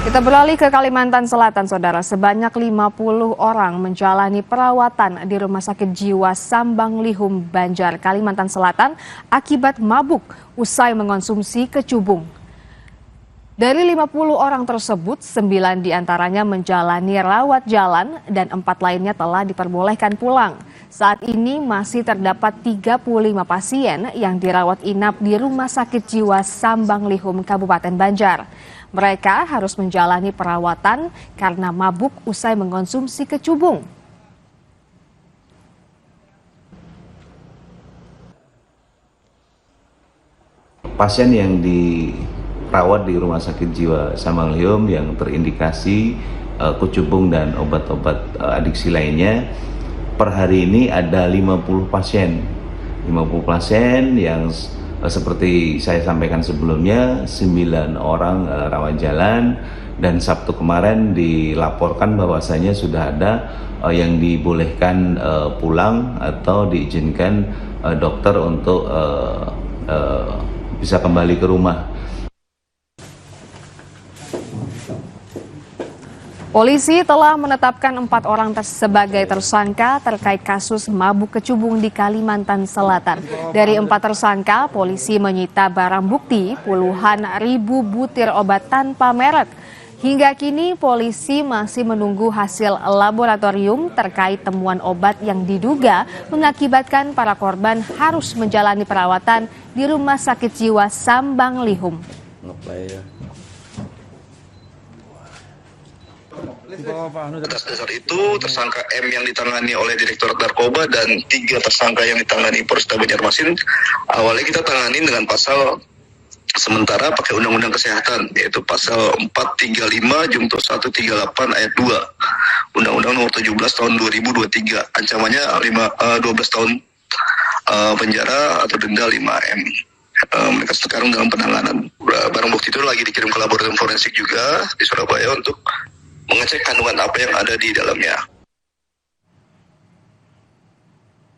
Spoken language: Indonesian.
Kita beralih ke Kalimantan Selatan, Saudara. Sebanyak 50 orang menjalani perawatan di Rumah Sakit Jiwa Sambang Lihum, Banjar, Kalimantan Selatan akibat mabuk usai mengonsumsi kecubung. Dari 50 orang tersebut, 9 diantaranya menjalani rawat jalan dan 4 lainnya telah diperbolehkan pulang. Saat ini masih terdapat 35 pasien yang dirawat inap di Rumah Sakit Jiwa Sambang Lihum, Kabupaten Banjar. Mereka harus menjalani perawatan karena mabuk usai mengonsumsi kecubung. Pasien yang dirawat di Rumah Sakit Jiwa Sambang Lihum yang terindikasi kecubung dan obat-obat adiksi lainnya, per hari ini ada 50 pasien. 50 pasien yang seperti saya sampaikan sebelumnya, 9 orang rawat jalan, dan Sabtu kemarin dilaporkan bahwasanya sudah ada yang dibolehkan pulang atau diizinkan dokter untuk bisa kembali ke rumah. Polisi telah menetapkan 4 orang sebagai tersangka terkait kasus mabuk kecubung di Kalimantan Selatan. Dari 4 tersangka, polisi menyita barang bukti puluhan ribu butir obat tanpa merek. Hingga kini polisi masih menunggu hasil laboratorium terkait temuan obat yang diduga mengakibatkan para korban harus menjalani perawatan di Rumah Sakit Jiwa Sambang Lihum. Atas dasar itu, tersangka M yang ditangani oleh Direktorat Narkoba dan 3 tersangka yang ditangani Polresta Banjarmasin, awalnya kita tangani dengan pasal sementara pakai Undang-Undang Kesehatan, yaitu pasal 435 Junto 138 ayat 2 Undang-Undang nomor 17 tahun 2023, ancamannya 12 tahun penjara atau denda 5M. Mereka sekarang dalam penanganan. Barang bukti itu lagi dikirim ke laboratorium forensik juga di Surabaya untuk mengecek kandungan apa yang ada di dalamnya.